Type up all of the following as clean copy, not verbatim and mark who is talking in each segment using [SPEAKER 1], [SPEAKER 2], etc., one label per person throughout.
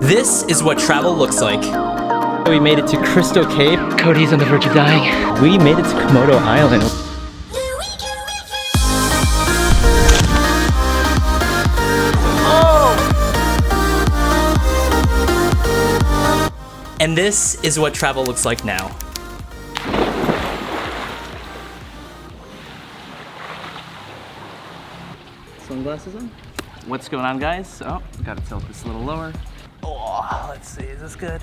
[SPEAKER 1] This is what travel looks like.
[SPEAKER 2] We made it to Crystal Cave. Cody's on the verge of dying. We made it to Komodo Island.
[SPEAKER 1] And this is what travel looks like now.
[SPEAKER 2] Sunglasses on? What's going on, guys? Oh, gotta tilt this a little lower. Oh, let's see, is this good?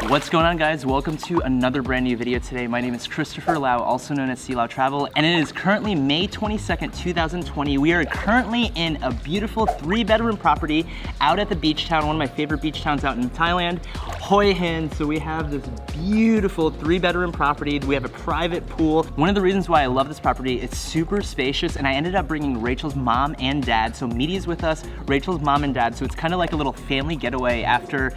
[SPEAKER 2] What's going on, guys? Welcome to another brand new video today. My name is Christopher Lau, also known as Lau Travel, and it is currently May 22nd, 2020. We are currently in a beautiful 3-bedroom property out at the beach town, one of my favorite beach towns out in Thailand, Hua Hin. So we have this beautiful 3-bedroom property. We have a private pool. One of the reasons why I love this property, it's super spacious, and I ended up bringing Rachel's mom and dad. So Meaty's with us, Rachel's mom and dad. So it's kind of like a little family getaway after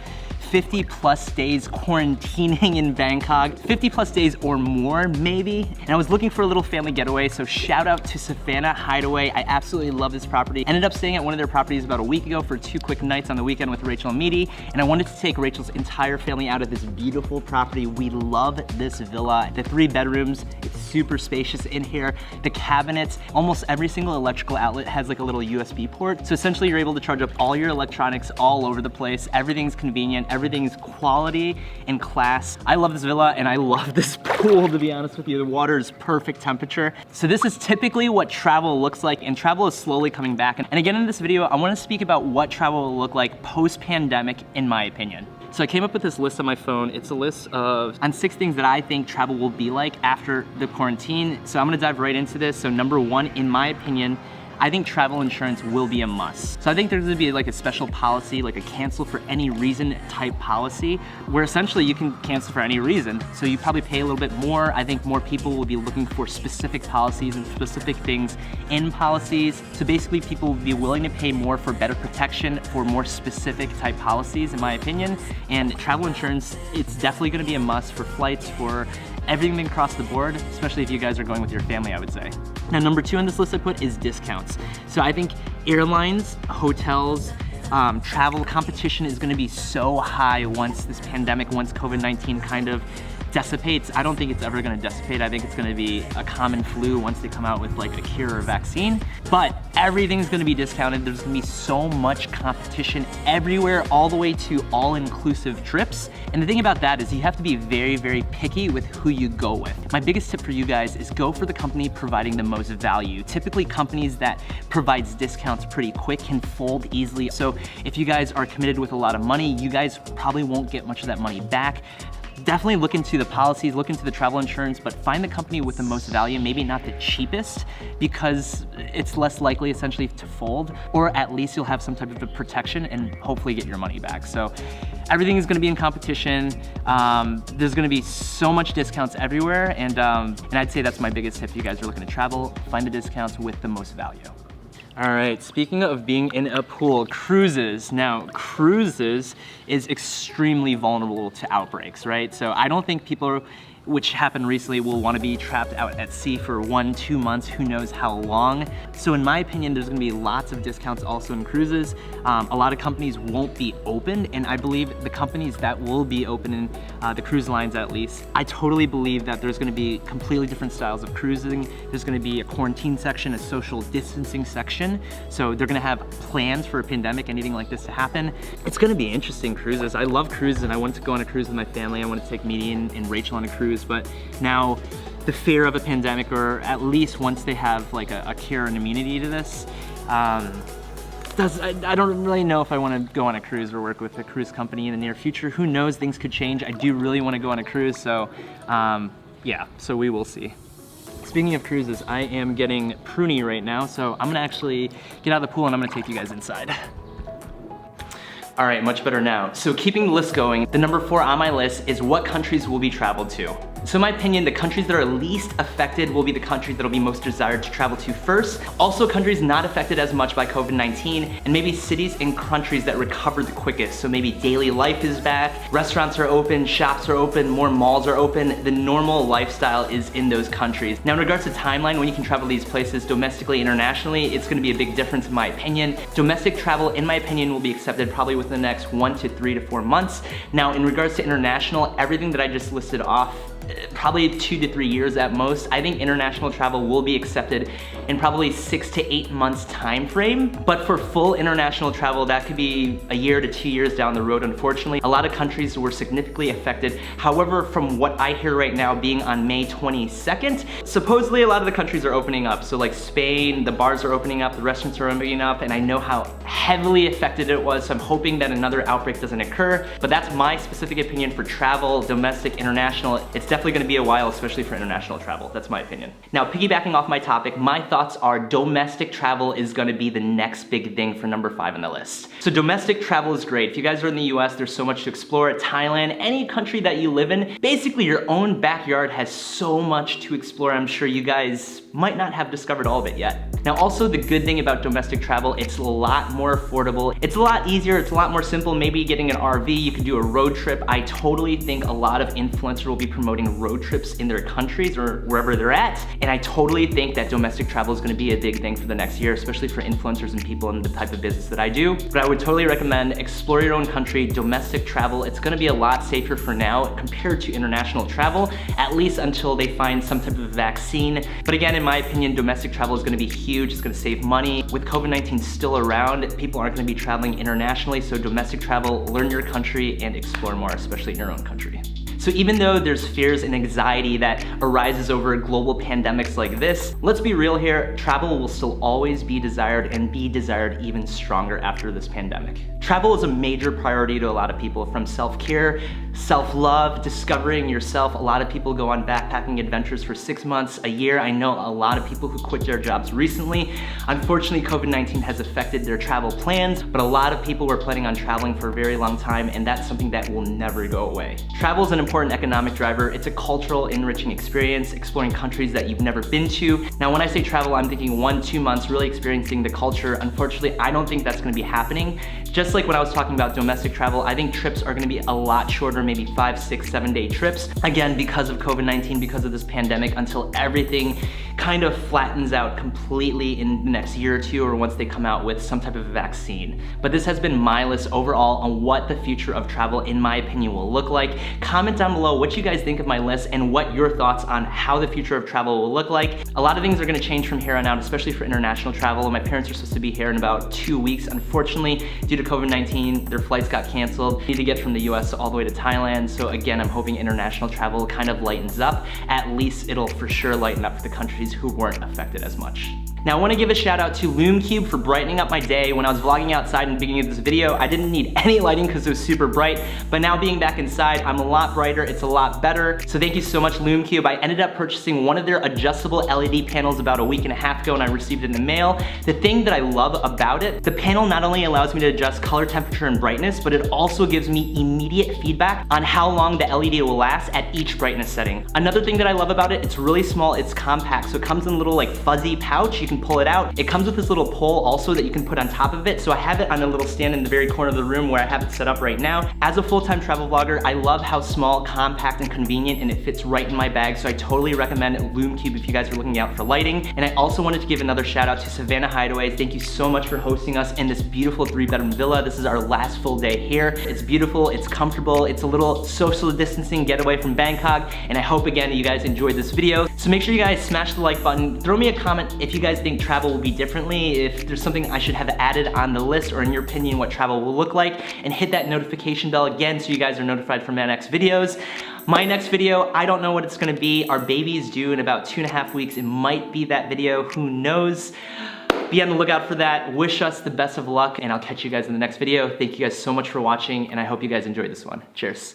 [SPEAKER 2] 50 plus days quarantining in Bangkok, 50 plus days or more maybe. And I was looking for a little family getaway, so shout out to Sivana HideAway. I absolutely love this property. Ended up staying at one of their properties about a week ago for 2 quick nights on the weekend with Rachel and Meaty, and I wanted to take Rachel's entire family out of this beautiful property. We love this villa. The 3 bedrooms, it's super spacious in here. The cabinets, almost every single electrical outlet has like a little USB port. So essentially you're able to charge up all your electronics all over the place. Everything's convenient, everything's quality and class. I love this villa and I love this pool, to be honest with you. The water is perfect temperature. So this is typically what travel looks like, and travel is slowly coming back. And again, in this video, I want to speak about what travel will look like post-pandemic, in my opinion. So I came up with this list on my phone. It's a list on 6 things that I think travel will be like after the quarantine. So I'm gonna dive right into this. So number 1, in my opinion, I think travel insurance will be a must. So I think there's gonna be like a special policy, like a cancel for any reason type policy, where essentially you can cancel for any reason. So you probably pay a little bit more. I think more people will be looking for specific policies and specific things in policies. So basically people will be willing to pay more for better protection for more specific type policies, in my opinion. And travel insurance, it's definitely gonna be a must for flights, for everything across the board, especially if you guys are going with your family, I would say. Now, number 2 on this list I put is discounts. So I think airlines, hotels, travel competition is gonna be so high once this pandemic, once COVID-19 kind of dissipates. I don't think it's ever gonna dissipate. I think it's gonna be a common flu once they come out with like a cure or vaccine. But everything's gonna be discounted. There's gonna be so much competition everywhere, all the way to all-inclusive trips. And the thing about that is you have to be very, very picky with who you go with. My biggest tip for you guys is go for the company providing the most value. Typically companies that provides discounts pretty quick can fold easily. So if you guys are committed with a lot of money, you guys probably won't get much of that money back. Definitely look into the policies, look into the travel insurance, but find the company with the most value, maybe not the cheapest, because it's less likely essentially to fold, or at least you'll have some type of a protection and hopefully get your money back. So everything is gonna be in competition. There's gonna be so much discounts everywhere, and I'd say that's my biggest tip if you guys are looking to travel, find the discounts with the most value. All right, speaking of being in a pool, cruises. Now, cruises is extremely vulnerable to outbreaks, right? So I don't think people, which happened recently, will want to be trapped out at sea for 1-2 months, who knows how long. So in my opinion, there's gonna be lots of discounts also in cruises. A lot of companies won't be open, and I believe the companies that will be open, the cruise lines at least, I totally believe that there's gonna be completely different styles of cruising. There's gonna be a quarantine section, a social distancing section. So they're gonna have plans for a pandemic, anything like this to happen. It's gonna be interesting, cruises. I love cruises, and I wanted to go on a cruise with my family. I wanted to take Meaty and Rachel on a cruise. But now the fear of a pandemic, or at least once they have like a cure and immunity to this, I don't really know if I want to go on a cruise or work with a cruise company in the near future. Who knows, things could change. I do really want to go on a cruise, so yeah, so we will see. Speaking of cruises, I am getting pruny right now, so I'm gonna actually get out of the pool and I'm gonna take you guys inside. All right, much better now. So keeping the list going, the number 4 on my list is what countries will be traveled to. So in my opinion, the countries that are least affected will be the countries that will be most desired to travel to first. Also countries not affected as much by COVID-19, and maybe cities and countries that recover the quickest. So maybe daily life is back, restaurants are open, shops are open, more malls are open. The normal lifestyle is in those countries. Now in regards to timeline, when you can travel these places domestically, internationally, it's gonna be a big difference in my opinion. Domestic travel, in my opinion, will be accepted probably within the next 1 to 3 to 4 months. Now in regards to international, everything that I just listed off, probably 2 to 3 years at most. I think international travel will be accepted in probably 6 to 8 months time frame. But for full international travel, that could be 1 year to 2 years down the road, unfortunately. A lot of countries were significantly affected. However, from what I hear right now, being on May 22nd, supposedly a lot of the countries are opening up. So like Spain, the bars are opening up, the restaurants are opening up, and I know how heavily affected it was. So I'm hoping that another outbreak doesn't occur. But that's my specific opinion for travel, domestic, international. It's definitely gonna be a while, especially for international travel. That's my opinion. Now, piggybacking off my topic, my thoughts are domestic travel is gonna be the next big thing for number 5 on the list. So domestic travel is great. If you guys are in the US, there's so much to explore. Thailand, any country that you live in, basically your own backyard has so much to explore. I'm sure you guys might not have discovered all of it yet. Now, also the good thing about domestic travel, it's a lot more affordable. It's a lot easier, it's a lot more simple. Maybe getting an RV, you can do a road trip. I totally think a lot of influencers will be promoting road trips in their countries or wherever they're at. And I totally think that domestic travel is gonna be a big thing for the next year, especially for influencers and people in the type of business that I do. But I would totally recommend explore your own country, domestic travel. It's gonna be a lot safer for now compared to international travel, at least until they find some type of vaccine. But again, in my opinion, domestic travel is gonna be huge. It's gonna save money. With COVID-19 still around, people aren't gonna be traveling internationally, so domestic travel, learn your country and explore more, especially in your own country. So even though there's fears and anxiety that arises over global pandemics like this, let's be real here, travel will still always be desired and be desired even stronger after this pandemic. Travel is a major priority to a lot of people, from self-care, self-love, discovering yourself. A lot of people go on backpacking adventures for 6 months, a year. I know a lot of people who quit their jobs recently. Unfortunately, COVID-19 has affected their travel plans, but a lot of people were planning on traveling for a very long time, and that's something that will never go away. Travel is an important economic driver. It's a cultural, enriching experience, exploring countries that you've never been to. Now, when I say travel, I'm thinking 1 to 2 months, really experiencing the culture. Unfortunately, I don't think that's gonna be happening. Just like when I was talking about domestic travel, I think trips are gonna be a lot shorter, maybe 5, 6, 7 day trips. Again, because of COVID-19, because of this pandemic, until everything kind of flattens out completely in the next year or 2, or once they come out with some type of vaccine. But this has been my list overall on what the future of travel, in my opinion, will look like. Comment down below what you guys think of my list and what your thoughts on how the future of travel will look like. A lot of things are gonna change from here on out, especially for international travel. My parents are supposed to be here in about 2 weeks. Unfortunately, due to COVID-19, their flights got canceled. Need to get from the US all the way to Thailand. So again, I'm hoping international travel kind of lightens up. At least it'll for sure lighten up for the countries who weren't affected as much. Now I wanna give a shout out to LumeCube for brightening up my day. When I was vlogging outside in the beginning of this video, I didn't need any lighting because it was super bright, but now being back inside, I'm a lot brighter, it's a lot better. So thank you so much, LumeCube. I ended up purchasing one of their adjustable LED panels about a week and a half ago, and I received it in the mail. The thing that I love about it, the panel not only allows me to adjust color, temperature, and brightness, but it also gives me immediate feedback on how long the LED will last at each brightness setting. Another thing that I love about it, it's really small, it's compact, so it comes in a little like fuzzy pouch. You can pull it out. It comes with this little pole also that you can put on top of it. So I have it on a little stand in the very corner of the room where I have it set up right now. As a full-time travel vlogger, I love how small, compact, and convenient, and it fits right in my bag. So I totally recommend LumeCube if you guys are looking out for lighting. And I also wanted to give another shout out to Sivana HideAway. Thank you so much for hosting us in this beautiful 3-bedroom villa. This is our last full day here. It's beautiful, it's comfortable, it's a little social distancing getaway from Bangkok. And I hope again you guys enjoyed this video. So make sure you guys smash the like button. Throw me a comment if you guys think travel will be differently, if there's something I should have added on the list, or in your opinion what travel will look like, and hit that notification bell again so you guys are notified for my next videos. My next video, I don't know what it's gonna be. Our baby is due in about 2.5 weeks. It might be that video, who knows? Be on the lookout for that. Wish us the best of luck, and I'll catch you guys in the next video. Thank you guys so much for watching, and I hope you guys enjoyed this one. Cheers.